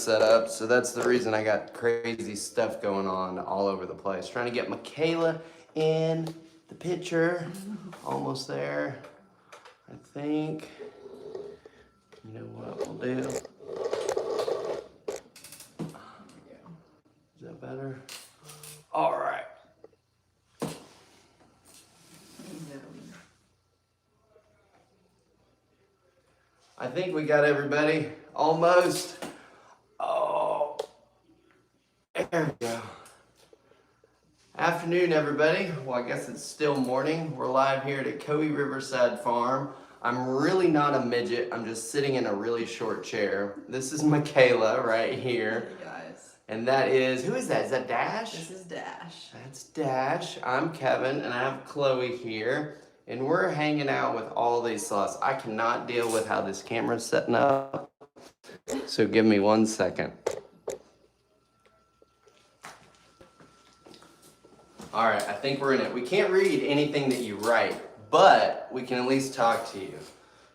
set up, so that's the reason I got crazy stuff going on all over the place. Trying to get Michaela in the picture. Almost there, I think. You know what we'll do? Is that better? All right. I think we got everybody. Almost. Oh, there we go. Afternoon, everybody. Well, I guess it's still morning. We're live here at Ocoee Riverside Farm. I'm really not a midget. I'm just sitting in a really short chair. This is Michaela right here. Hey guys. And that is, who is that? Is that Dash? This is Dash. That's Dash. I'm Kevin, and I have Chloe here. And we're hanging out with all these sloths. I cannot deal with how this camera's setting up. So give me 1 second. All right, I think we're in it. We can't read anything that you write, but we can at least talk to you.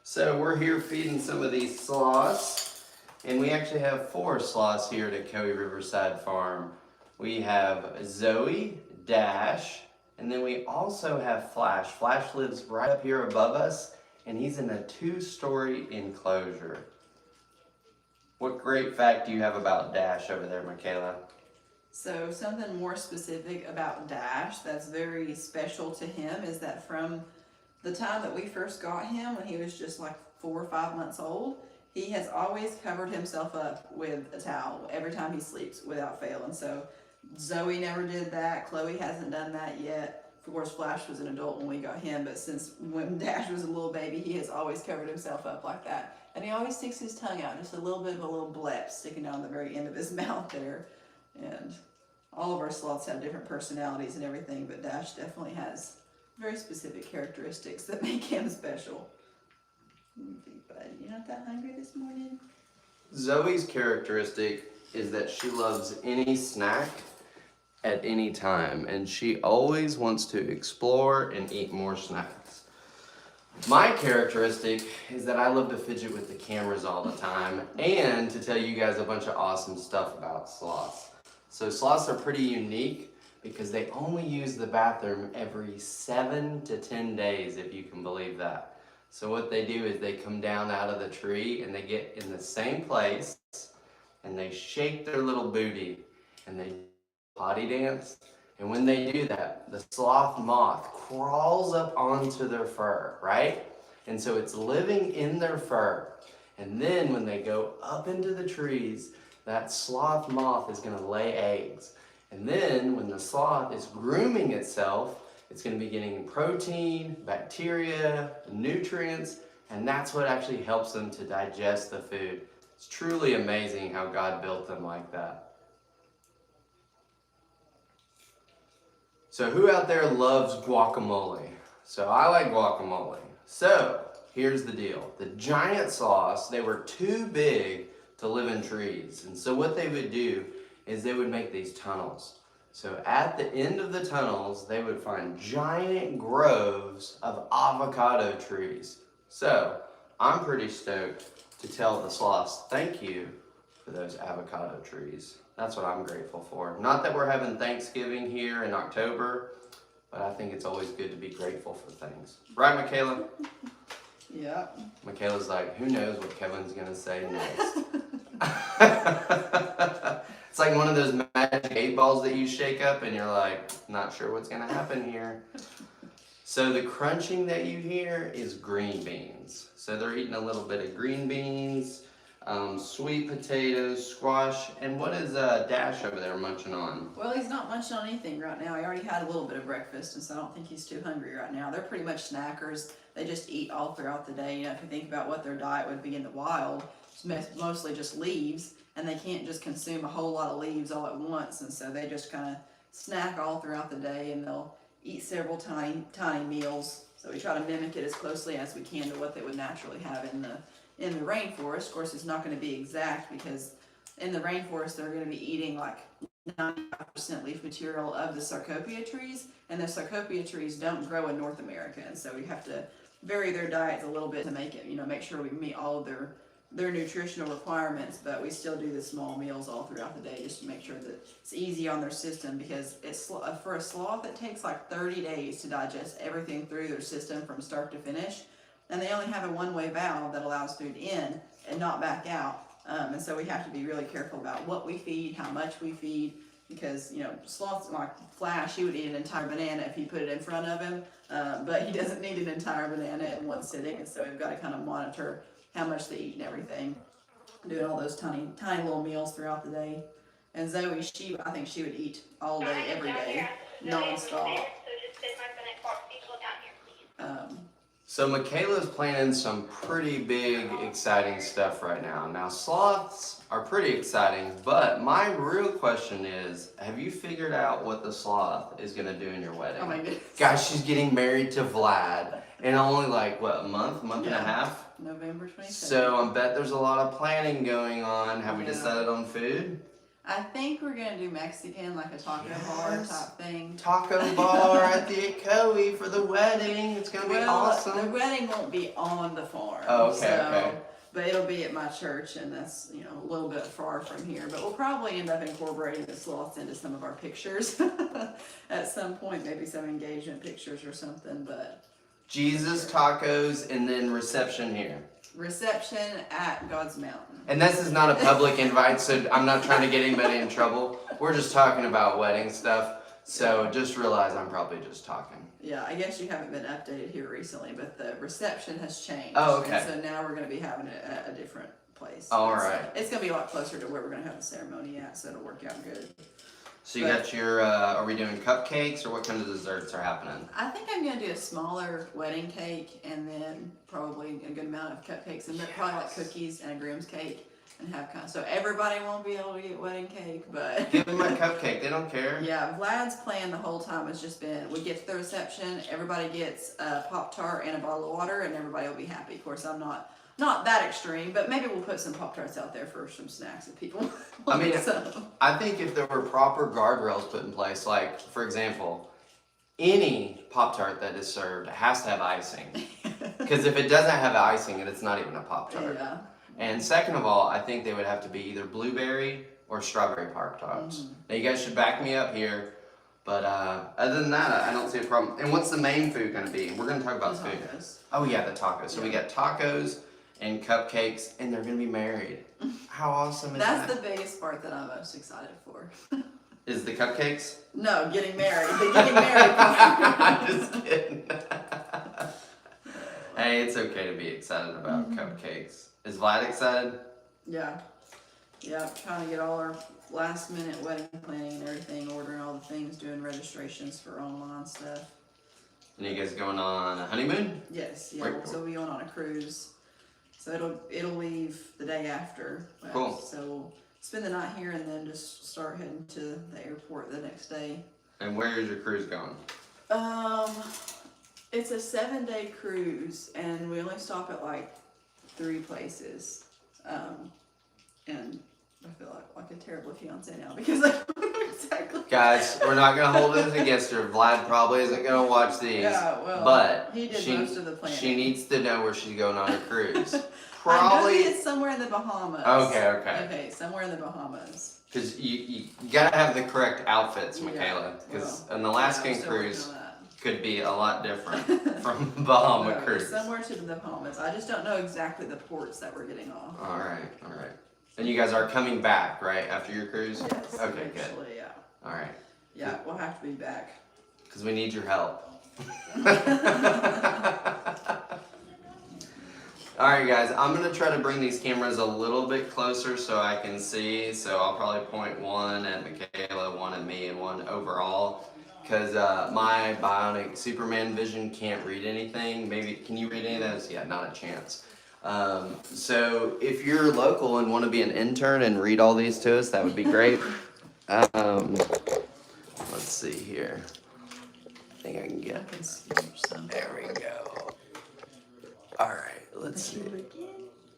So we're here feeding some of these sloths, and we actually have 4 sloths here at Ocoee Riverside Farm. We have Zoe, Dash, and then we also have Flash. Flash lives right up here above us, and he's in a 2-story enclosure. What great fact do you have about Dash over there, Michaela? So something more specific about Dash that's very special to him is that from the time that we first got him, when he was just like 4 or 5 months old, he has always covered himself up with a towel every time he sleeps without fail. And so Zoe never did that. Chloe hasn't done that yet. Of course, Flash was an adult when we got him, but since when Dash was a little baby, he has always covered himself up like that. And he always sticks his tongue out, just a little bit of a little blep sticking down the very end of his mouth there. And all of our sloths have different personalities and everything, but Dash definitely has very specific characteristics that make him special. But you're not that hungry this morning? Zoe's characteristic is that she loves any snack at any time, and she always wants to explore and eat more snacks. My characteristic is that I love to fidget with the cameras all the time and to tell you guys a bunch of awesome stuff about sloths. So sloths are pretty unique because they only use the bathroom every 7 to 10 days, if you can believe that. So what they do is they come down out of the tree and they get in the same place and they shake their little booty and they potty dance. And when they do that, the sloth moth crawls up onto their fur, right? And so it's living in their fur. And then when they go up into the trees, that sloth moth is going to lay eggs. And then when the sloth is grooming itself, it's going to be getting protein, bacteria, nutrients, and that's what actually helps them to digest the food. It's truly amazing how God built them like that. So who out there loves guacamole? So I like guacamole. So here's the deal. The giant sloths, they were too big to live in trees. And so what they would do is they would make these tunnels. So at the end of the tunnels, they would find giant groves of avocado trees. So I'm pretty stoked to tell the sloths thank you for those avocado trees. That's what I'm grateful for. Not that we're having Thanksgiving here in October, but I think it's always good to be grateful for things. Right, Michaela? Yeah. Michaela's like, who knows what Kevin's gonna say next? It's like one of those magic 8 balls that you shake up and you're like, not sure what's gonna happen here. So the crunching that you hear is green beans. So they're eating a little bit of green beans, sweet potatoes, squash, and what is Dash over there munching on? Well, he's not munching on anything right now. He already had a little bit of breakfast, and so I don't think he's too hungry right now. They're pretty much snackers. They just eat all throughout the day. You know, if you think about what their diet would be in the wild, it's mostly just leaves, and they can't just consume a whole lot of leaves all at once, and so they just kind of snack all throughout the day, and they'll eat several tiny meals. So we try to mimic it as closely as we can to what they would naturally have in the rainforest. Of course, it's not going to be exact because in the rainforest they're going to be eating like 95% leaf material of the sarcopia trees, and the sarcopia trees don't grow in North America, and so we have to vary their diets a little bit to make it, make sure we meet all of their their nutritional requirements, but we still do the small meals all throughout the day just to make sure that it's easy on their system, because it's for a sloth it takes like 30 days to digest everything through their system from start to finish, and they only have a one-way valve that allows food in and not back out, and so we have to be really careful about what we feed, how much we feed, because sloths like Flash, he would eat an entire banana if you put it in front of him, but he doesn't need an entire banana in one sitting, and so we've got to kind of monitor how much they eat and everything, doing all those tiny little meals throughout the day. And Zoe, I think she would eat all day, every day, non-stop. So Michaela's planning some pretty big, exciting stuff right now. Now, sloths are pretty exciting, but my real question is, have you figured out what the sloth is gonna do in your wedding? Oh my goodness. Guys, she's getting married to Vlad in only like, what, a month and a half? November 27th. So I bet there's a lot of planning going on. Have we decided on food? I think we're gonna do Mexican, like a taco bar type thing. Taco bar at the Ocoee for the wedding. It's gonna be awesome. The wedding won't be on the farm. Oh, okay. But it'll be at my church, and that's a little bit far from here. But we'll probably end up incorporating the sloths into some of our pictures at some point, maybe some engagement pictures or something. But Jesus, tacos, and then reception here. Reception at God's Mountain. And this is not a public invite, so I'm not trying to get anybody in trouble. We're just talking about wedding stuff. So just realize I'm probably just talking. Yeah, I guess you haven't been updated here recently, but the reception has changed. Oh, okay. And so now we're going to be having it at a different place. All right. It's going to be a lot closer to where we're going to have the ceremony at, so it'll work out good. So you got your, are we doing cupcakes, or what kind of desserts are happening? I think I'm going to do a smaller wedding cake, and then probably a good amount of cupcakes, and probably like cookies and a groom's cake, and have so everybody won't be able to get wedding cake, but give them a cupcake. They don't care. Yeah, Vlad's plan the whole time has just been, we get to the reception, everybody gets a Pop-Tart and a bottle of water, and everybody will be happy. Of course, I'm not that extreme, but maybe we'll put some Pop-Tarts out there for some snacks if people want some. I think if there were proper guardrails put in place, like, for example, any Pop-Tart that is served has to have icing. Because if it doesn't have icing, it's not even a Pop-Tart. Yeah. And second of all, I think they would have to be either blueberry or strawberry Pop-Tarts. Mm-hmm. Now, you guys should back me up here. But other than that, I don't see a problem. And what's the main food going to be? We're going to talk about food. Oh, yeah, the tacos. So we got tacos and cupcakes, and they're going to be married. How awesome is that? That's the biggest part that I'm most excited for. Is the cupcakes? No, getting married. The getting married part. I'm just kidding. Hey, it's okay to be excited about cupcakes. Is Vlad excited? Yeah. Yeah, trying to get all our last minute wedding planning and everything, ordering all the things, doing registrations for online stuff. And you guys going on a honeymoon? Yes, yeah, so we'll be going on a cruise. So it'll leave the day after. Cool. So we'll spend the night here and then just start heading to the airport the next day. And where is your cruise going? It's a 7-day cruise, and we only stop at like 3 places. And I feel like a terrible fiance now because I don't know exactly. Guys, we're not gonna hold it against her. Vlad probably isn't gonna watch these. Yeah, well, but he did most of the planning. She needs to know where she's going on a cruise. Probably. I know it's somewhere in the Bahamas. Okay. Okay, somewhere in the Bahamas. Because you gotta have the correct outfits, Michaela. Because an Alaskan cruise could be a lot different from Bahama cruise. Somewhere to the Bahamas. I just don't know exactly the ports that we're getting off. All right. And you guys are coming back, right, after your cruise? Yes. Okay, good. Yeah. All right. Yeah, we'll have to be back. Because we need your help. All right, guys, I'm going to try to bring these cameras a little bit closer so I can see. So I'll probably point one at Michaela, one at me, and one overall. Because my bionic Superman vision can't read anything. Maybe, can you read any of those? Yeah, not a chance. So if you're local and want to be an intern and read all these to us, that would be great. Let's see here. I think I can get some. There we go. All right, let's see.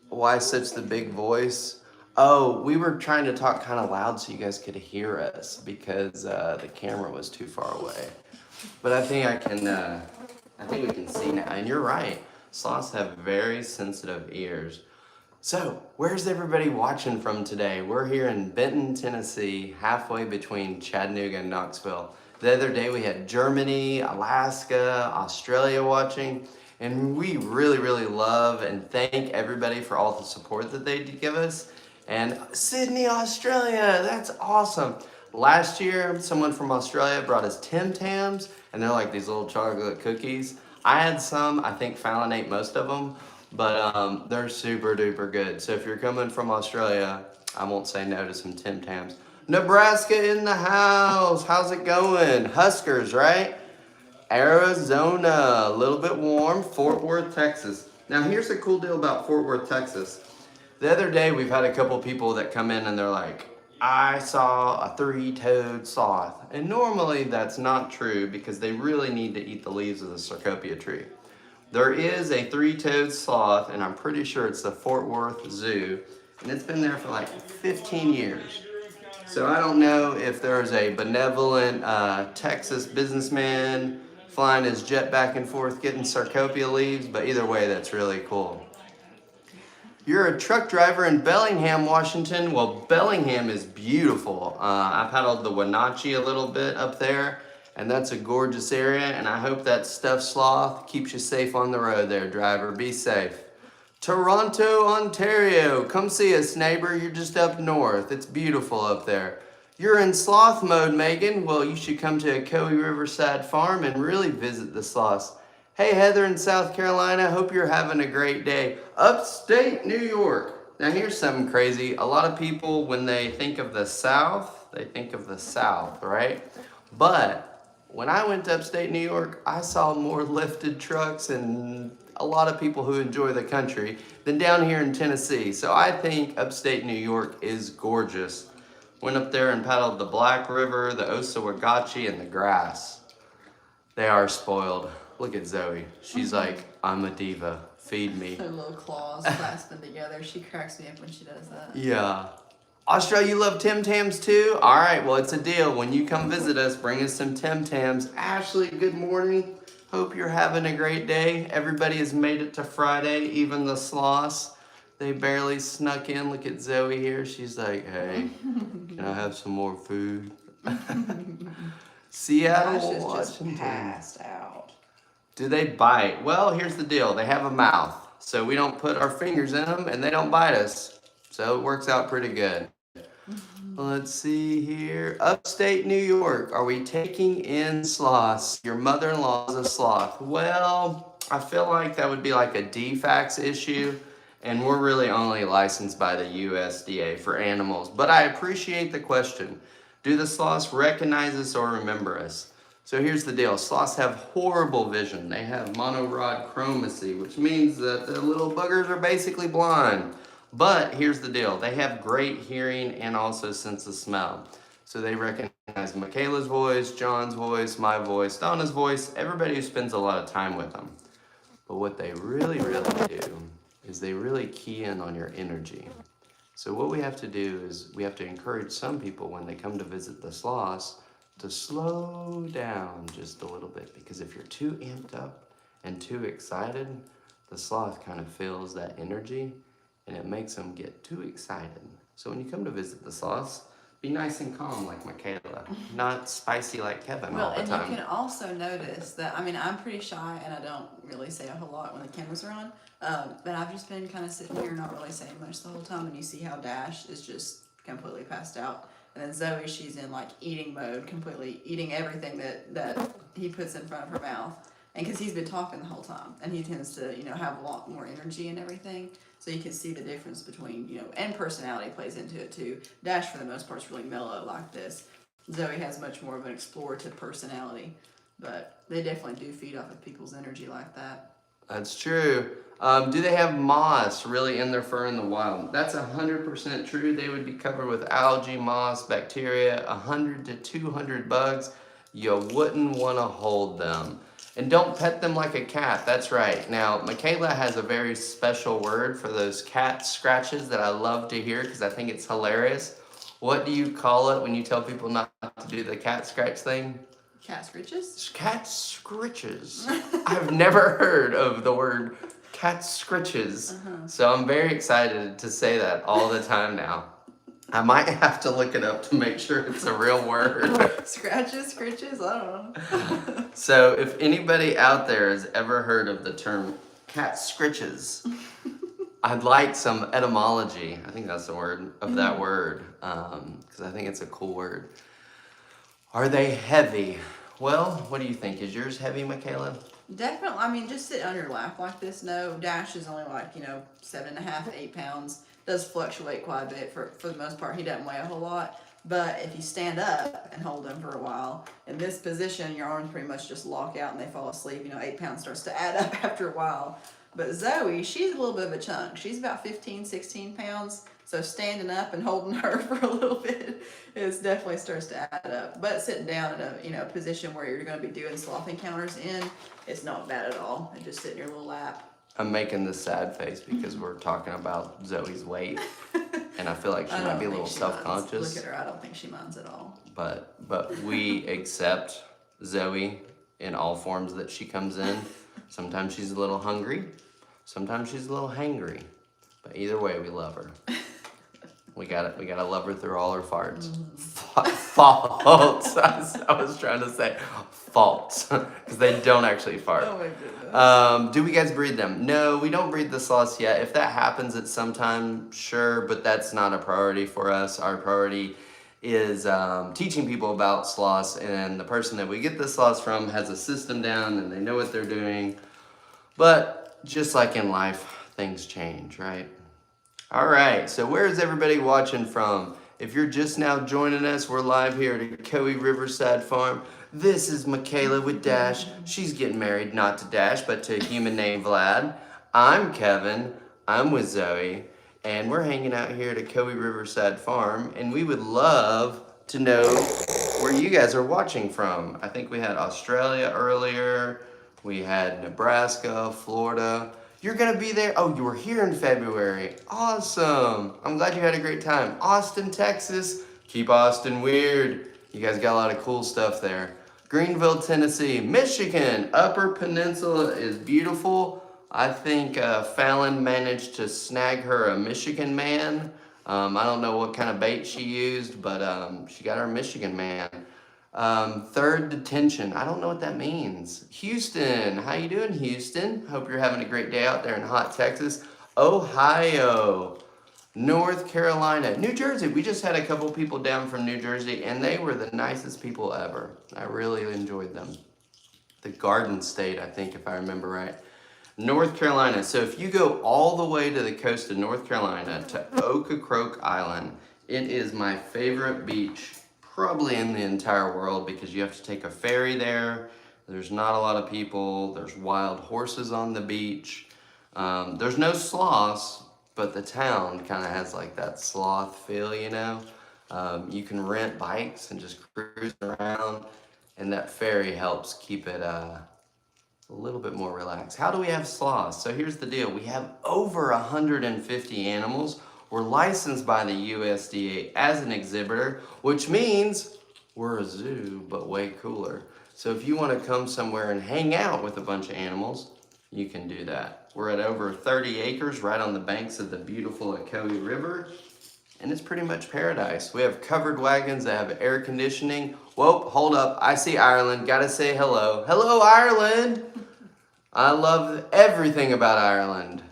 Why such the big voice? Oh, we were trying to talk kind of loud so you guys could hear us because the camera was too far away. But I think we can see now. And you're right. Sloths have very sensitive ears. So, where's everybody watching from today? We're here in Benton, Tennessee, halfway between Chattanooga and Knoxville. The other day we had Germany, Alaska, Australia watching, and we really love and thank everybody for all the support that they give us. And Sydney, Australia, that's awesome. Last year, someone from Australia brought us Tim Tams, and they're like these little chocolate cookies. I had some, I think Fallon ate most of them. But they're super duper good. So if you're coming from Australia, I won't say no to some Tim Tams. Nebraska in the house. How's it going? Huskers, right? Arizona, a little bit warm. Fort Worth, Texas. Now here's the cool deal about Fort Worth, Texas. The other day we've had a couple people that come in and they're like, I saw a three-toed sloth. And normally that's not true because they really need to eat the leaves of the Cecropia tree. There is a three-toed sloth, and I'm pretty sure it's the Fort Worth Zoo, and it's been there for like 15 years. So I don't know if there's a benevolent Texas businessman flying his jet back and forth getting Cecropia leaves, but either way, that's really cool. You're a truck driver in Bellingham, Washington. Well, Bellingham is beautiful. I paddled the Wenatchee a little bit up there, and that's a gorgeous area, and I hope that stuffed sloth keeps you safe on the road there, driver. Be safe. Toronto, Ontario. Come see us, neighbor. You're just up north. It's beautiful up there. You're in sloth mode, Megan. Well, you should come to Ocoee Riverside Farm and really visit the sloths. Hey, Heather in South Carolina. Hope you're having a great day. Upstate New York. Now, here's something crazy. A lot of people, when they think of the South, they think of the South, right? But when I went to upstate New York, I saw more lifted trucks and a lot of people who enjoy the country than down here in Tennessee. So I think upstate New York is gorgeous. Went up there and paddled the Black River, the Osawagachi, and the Grass. They are spoiled. Look at Zoe. She's like, I'm a diva. Feed me. Her little claws clasping together. She cracks me up when she does that. Yeah. Australia, you love Tim Tams too? All right, well, it's a deal. When you come visit us, bring us some Tim Tams. Ashley, good morning. Hope you're having a great day. Everybody has made it to Friday, even the sloths. They barely snuck in. Look at Zoe here. She's like, hey, can I have some more food? Seattle, Washington. Just passed out. Do they bite? Well, here's the deal. They have a mouth, so we don't put our fingers in them, and they don't bite us. So it works out pretty good. Let's see here. Upstate New York. Are we taking in sloths? Your mother-in-law is a sloth. Well, I feel like that would be like a DFAX issue, and we're really only licensed by the USDA for animals. But I appreciate the question. Do the sloths recognize us or remember us? So here's the deal. Sloths have horrible vision. They have monorod chromacy, which means that the little buggers are basically blind. But here's the deal. They have great hearing and also sense of smell. So they recognize Michaela's voice, John's voice, my voice, Donna's voice, everybody who spends a lot of time with them. But what they really do is they really key in on your energy. So what we have to do is we have to encourage some people when they come to visit the sloths to slow down just a little bit, because if you're too amped up and too excited, the sloth kind of feels that energy and it makes them get too excited. So when you come to visit the sloths, be nice and calm like Michaela, not spicy like Kevin all the time. Well, and you can also notice that, I mean, I'm pretty shy and I don't really say a whole lot when the cameras are on, but I've just been kind of sitting here not really saying much the whole time, and you see how Dash is just completely passed out. And then Zoe, she's in like eating mode, completely eating everything that he puts in front of her mouth. And because he's been talking the whole time, and he tends to, have a lot more energy and everything. So you can see the difference between, and personality plays into it too. Dash, for the most part, is really mellow like this. Zoe has much more of an explorative personality. But they definitely do feed off of people's energy like that. That's true. Do they have moss really in their fur in the wild? That's 100% true. They would be covered with algae, moss, bacteria, 100 to 200 bugs. You wouldn't want to hold them. And don't pet them like a cat. That's right. Now, Michaela has a very special word for those cat scratches that I love to hear because I think it's hilarious. What do you call it when you tell people not to do the cat scratch thing? Cat scritches? Cat scritches. I've never heard of the word cat scritches. So I'm very excited to say that all the time now. I might have to look it up to make sure it's a real word. Scratches, scritches, I don't know. So if anybody out there has ever heard of the term cat scritches, I'd like some etymology. I think that's the word of that word, because I think it's a cool word. Are they heavy? Well, what do you think? Is yours heavy, Michaela? Definitely. I mean, just sit on your lap like this. No, Dash is only like 7.5, 8 pounds. Does fluctuate quite a bit for the most part. He doesn't weigh a whole lot. But if you stand up and hold him for a while, in this position, your arms pretty much just lock out and they fall asleep. 8 pounds starts to add up after a while. But Zoe, she's a little bit of a chunk. She's about 15, 16 pounds. So standing up and holding her for a little bit definitely starts to add up. But sitting down in a position where you're going to be doing sloth encounters it's not bad at all. And just sit in your little lap. I'm making this sad face because we're talking about Zoe's weight, and I feel like she might be a little self-conscious. Look at her. I don't think she minds at all. But we accept Zoe in all forms that she comes in. Sometimes she's a little hungry. Sometimes she's a little hangry. But either way, we love her. We gotta love her through all her farts. Faults. I was trying to say faults because they don't actually fart. Oh my goodness. Do we guys breed them? No, we don't breed the sloths yet. If that happens at some time, sure, but that's not a priority for us. Our priority is teaching people about sloths, and the person that we get the sloths from has a system down and they know what they're doing. But just like in life, things change, right? All right, so where is everybody watching from? If you're just now joining us, we're live here at Ocoee Riverside Farm. This is Michaela with Dash. She's getting married, not to Dash, but to a human named Vlad. I'm Kevin. I'm with Zoe. And we're hanging out here at Ocoee Riverside Farm. And we would love to know where you guys are watching from. I think we had Australia earlier. We had Nebraska, Florida. You're gonna be there. Oh, you were here in February. Awesome. I'm glad you had a great time. Austin, Texas. Keep Austin weird. You guys got a lot of cool stuff there. Greenville, Tennessee. Michigan. Upper Peninsula is beautiful. I think Fallon managed to snag her a Michigan man. I don't know what kind of bait she used, but she got her Michigan man. Third detention. I don't know what that means. Houston. How you doing, Houston? Hope you're having a great day out there in hot Texas. Ohio. North Carolina. New Jersey. We just had a couple people down from New Jersey, and they were the nicest people ever. I really enjoyed them. The Garden State, I think, if I remember right. North Carolina. So if you go all the way to the coast of North Carolina to Ocracoke Island, it is my favorite beach probably in the entire world because you have to take a ferry there. There's not a lot of people. There's wild horses on the beach. There's no sloths, but the town kind of has like that sloth feel, You can rent bikes and just cruise around, and that ferry helps keep it a little bit more relaxed. How do we have sloths? So here's the deal. We have over 150 animals. We're licensed by the USDA as an exhibitor, which means we're a zoo, but way cooler. So if you want to come somewhere and hang out with a bunch of animals, you can do that. We're at over 30 acres right on the banks of the beautiful Ocoee River, and it's pretty much paradise. We have covered wagons that have air conditioning. Whoa, hold up. I see Ireland. Gotta say hello. Hello, Ireland. I love everything about Ireland.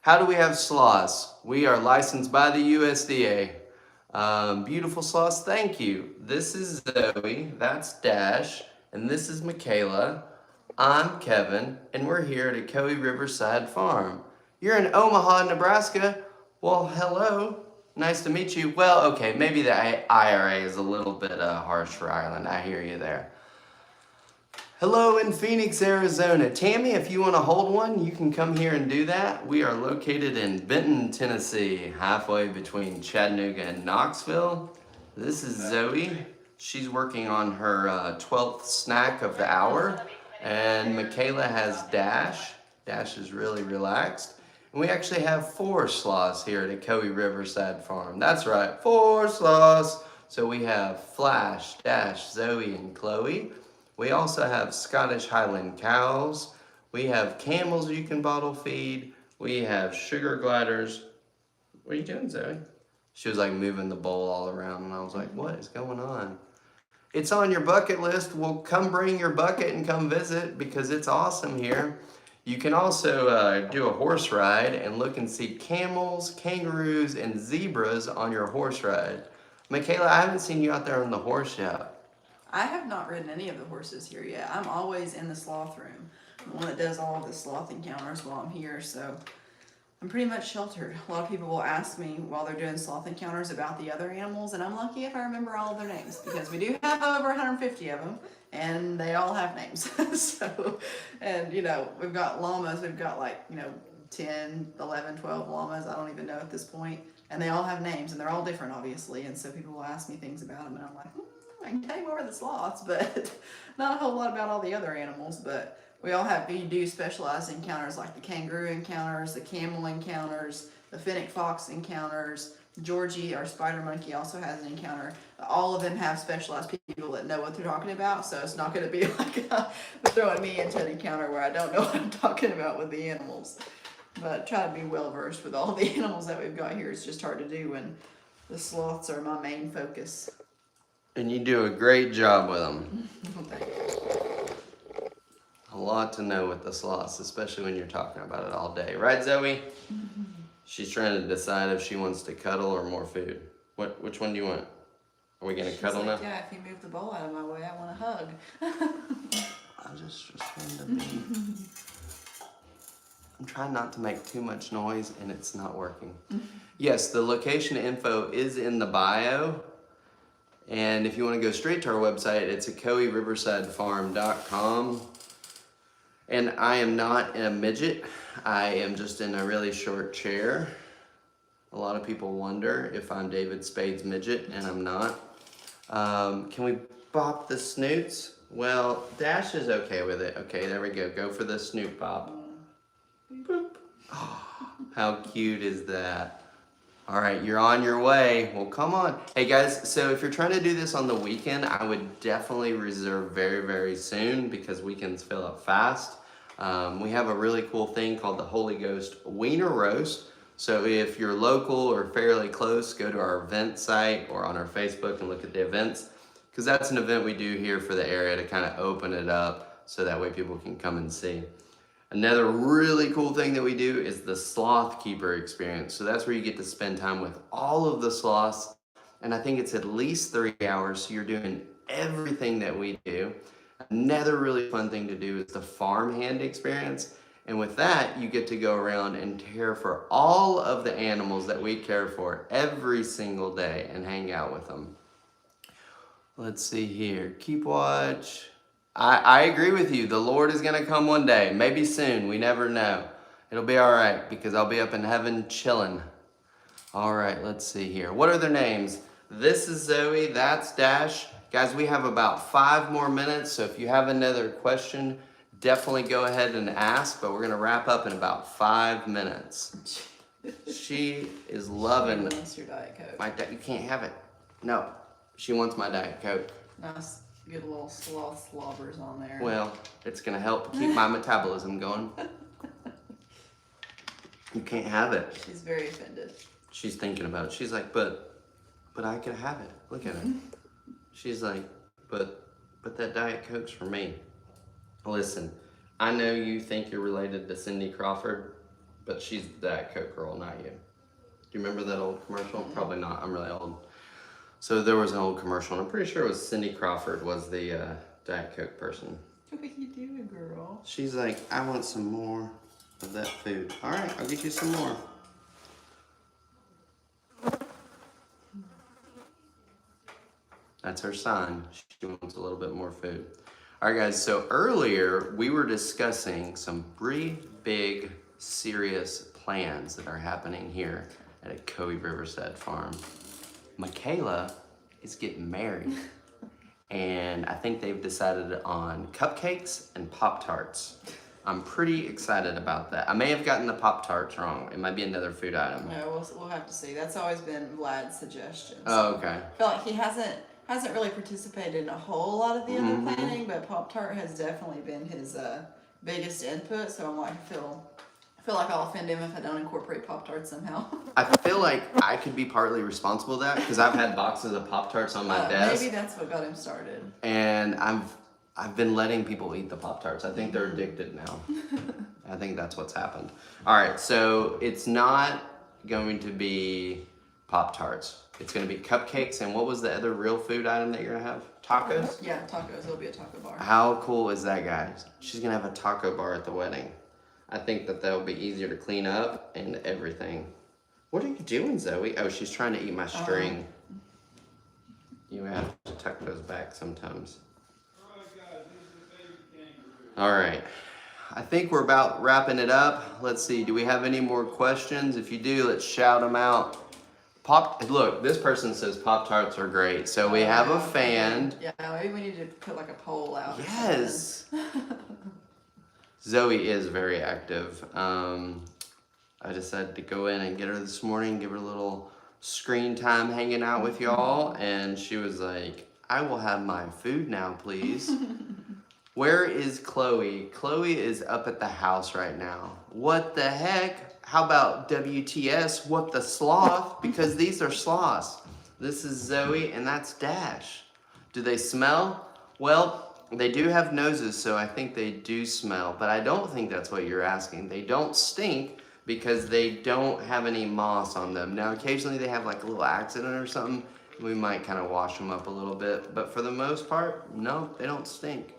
How do we have sloths? We are licensed by the USDA. Beautiful sloths, thank you. This is Zoe, that's Dash, and this is Michaela. I'm Kevin, and we're here at Ocoee Riverside Farm. You're in Omaha, Nebraska. Well, hello. Nice to meet you. Well, okay, maybe the IRA is a little bit harsh for Ireland. I hear you there. Hello in Phoenix, Arizona. Tammy, if you want to hold one, you can come here and do that. We are located in Benton, Tennessee, halfway between Chattanooga and Knoxville. This is Zoe. She's working on her 12th snack of the hour. And Michaela has Dash. Dash is really relaxed. And we actually have 4 sloths here at Ocoee Riverside Farm. That's right, 4 sloths. So we have Flash, Dash, Zoe, and Chloe. We also have Scottish Highland cows. We have camels you can bottle feed. We have sugar gliders. What are you doing, Zoe? She was like moving the bowl all around, and I was like, what is going on? It's on your bucket list. Well, come bring your bucket and come visit because it's awesome here. You can also do a horse ride and look and see camels, kangaroos, and zebras on your horse ride. Michaela, I haven't seen you out there on the horse yet. I have not ridden any of the horses here yet. I'm always in the sloth room, the one that does all of the sloth encounters while I'm here, so I'm pretty much sheltered. A lot of people will ask me while they're doing sloth encounters about the other animals, and I'm lucky if I remember all of their names because we do have over 150 of them, and they all have names. So, and you know, we've got llamas, we've got like, you know, 10, 11, 12 llamas, I don't even know at this point, and they all have names, and they're all different, obviously, and so people will ask me things about them, and I'm like, I can tell you more about the sloths, but not a whole lot about all the other animals, but we all have, we do specialized encounters like the kangaroo encounters, the camel encounters, the fennec fox encounters. Georgie, our spider monkey, also has an encounter. All of them have specialized people that know what they're talking about, so it's not going to be like throwing me into an encounter where I don't know what I'm talking about with the animals. But try to be well versed with all the animals that we've got here. It's just hard to do when the sloths are my main focus. And you do a great job with them. Thank you. A lot to know with the sloths, especially when you're talking about it all day. Right, Zoe? Mm-hmm. She's trying to decide if she wants to cuddle or more food. Which one do you want? Are we going to cuddle now? Yeah, if you move the bowl out of my way, I want a hug. I just wanted to be... I'm trying not to make too much noise, and it's not working. Yes, the location info is in the bio. And if you want to go straight to our website, it's Ocoee Riverside Farm.com. And I am not a midget. I am just in a really short chair. A lot of people wonder if I'm David Spade's midget, and I'm not. Can we bop the snoots? Well, Dash is okay with it. Okay, there we go. Go for the snoot bop. Boop. Oh, how cute is that? All right, you're on your way. Well, come on. Hey guys, so if you're trying to do this on the weekend, I would definitely reserve very, very soon because weekends fill up fast. We have a really cool thing called the Holy Ghost Wiener Roast. So if you're local or fairly close, go to our event site or on our Facebook and look at the events, because that's an event we do here for the area to kind of open it up so that way people can come and see. Another really cool thing that we do is the Sloth Keeper experience. So that's where you get to spend time with all of the sloths. And I think it's at least 3 hours. So you're doing everything that we do. Another really fun thing to do is the farmhand experience. And with that, you get to go around and care for all of the animals that we care for every single day and hang out with them. Let's see here. Keep watch. I agree with you. The Lord is going to come one day. Maybe soon. We never know. It'll be all right because I'll be up in heaven chilling. All right, let's see here. What are their names? This is Zoe. That's Dash. Guys, we have about 5 more minutes. So if you have another question, definitely go ahead and ask. But we're going to wrap up in about 5 minutes. She is loving... She wants your Diet Coke. You can't have it. No. She wants my Diet Coke. Nice. Get a little sloth slobbers on there. Well, it's gonna help keep my metabolism going. You can't have it. She's very offended. She's thinking about it. She's like, but I could have it. Look at her. She's like, but that Diet Coke's for me. Listen, I know you think you're related to Cindy Crawford, but she's the Diet Coke girl, not you. Do you remember that old commercial? Mm-hmm. Probably not. I'm really old. So there was an old commercial, and I'm pretty sure it was Cindy Crawford was the Diet Coke person. What are you doing, girl? She's like, I want some more of that food. All right, I'll get you some more. That's her sign. She wants a little bit more food. All right, guys, so earlier we were discussing some pretty big, serious plans that are happening here at Ocoee Riverside Farm. Michaela is getting married, and I think they've decided on cupcakes and Pop-Tarts. I'm pretty excited about that. I may have gotten the Pop-Tarts wrong. It might be another food item. No, we'll have to see. That's always been Vlad's suggestion. Oh, okay. I feel like he hasn't really participated in a whole lot of the other planning, but Pop-Tart has definitely been biggest input, so I'm like, I feel like I'll offend him if I don't incorporate Pop-Tarts somehow. I feel like I could be partly responsible for that because I've had boxes of Pop-Tarts on my desk. Maybe that's what got him started. And I've been letting people eat the Pop-Tarts. I think they're addicted now. I think that's what's happened. All right, so it's not going to be Pop-Tarts. It's going to be cupcakes, and what was the other real food item that you're going to have? Tacos? Yeah, tacos. It'll be a taco bar. How cool is that, guys? She's going to have a taco bar at the wedding. I think that that'll be easier to clean up and everything. What are you doing, Zoe? Oh, she's trying to eat my string. You have to tuck those back sometimes. All right. I think we're about wrapping it up. Let's see. Do we have any more questions? If you do, let's shout them out. Look, this person says Pop-Tarts are great. So we have a fan. Yeah, maybe we need to put like a poll out. Yes. Zoe is very active. I decided to go in and get her this morning, give her a little screen time hanging out with y'all. And she was like, I will have my food now, please. Where is Chloe? Chloe is up at the house right now. What the heck? How about WTS? What the sloth? Because these are sloths. This is Zoe and that's Dash. Do they smell? Well, they do have noses, so I think they do smell. But I don't think that's what you're asking. They don't stink because they don't have any moss on them. Now, occasionally they have like a little accident or something. We might kind of wash them up a little bit. But for the most part, no, they don't stink.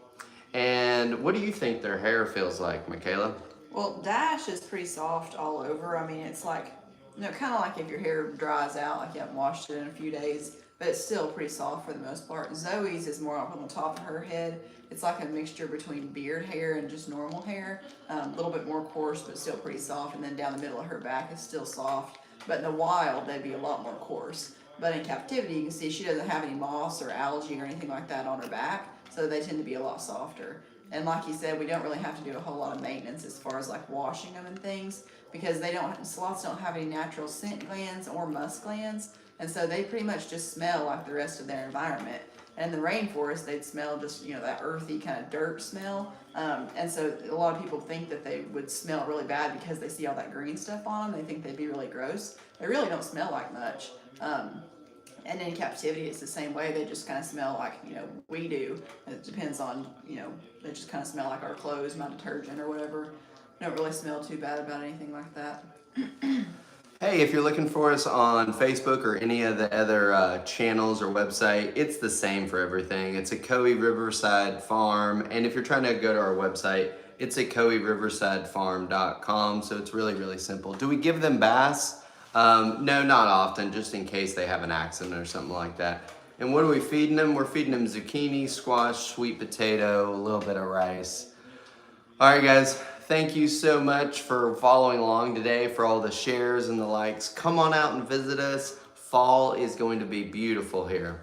And what do you think their hair feels like, Michaela? Well, Dash is pretty soft all over. I mean, it's like, kind of like if your hair dries out, like you haven't washed it in a few days, but it's still pretty soft for the most part. Zoe's is more up on the top of her head. It's like a mixture between beard hair and just normal hair. A little bit more coarse, but still pretty soft. And then down the middle of her back is still soft. But in the wild, they'd be a lot more coarse. But in captivity, you can see she doesn't have any moss or algae or anything like that on her back. So they tend to be a lot softer. And like you said, we don't really have to do a whole lot of maintenance as far as like washing them and things, because sloths don't have any natural scent glands or musk glands, and so they pretty much just smell like the rest of their environment. And in the rainforest, they'd smell just, that earthy kind of dirt smell. And so a lot of people think that they would smell really bad because they see all that green stuff on them. They think they'd be really gross. They really don't smell like much. And in captivity, it's the same way. They just kind of smell like, we do. It depends on, they just kind of smell like our clothes, my detergent or whatever. Don't really smell too bad about anything like that. Hey, if you're looking for us on Facebook or any of the other channels or website, it's the same for everything. It's Ocoee Riverside Farm. And if you're trying to go to our website, it's OcoeeRiversideFarm.com. So it's really, really simple. Do we give them baths? No, not often, just in case they have an accident or something like that. And what are we feeding them? We're feeding them zucchini, squash, sweet potato, a little bit of rice. All right, guys, thank you so much for following along today, for all the shares and the likes. Come on out and visit us. Fall is going to be beautiful here.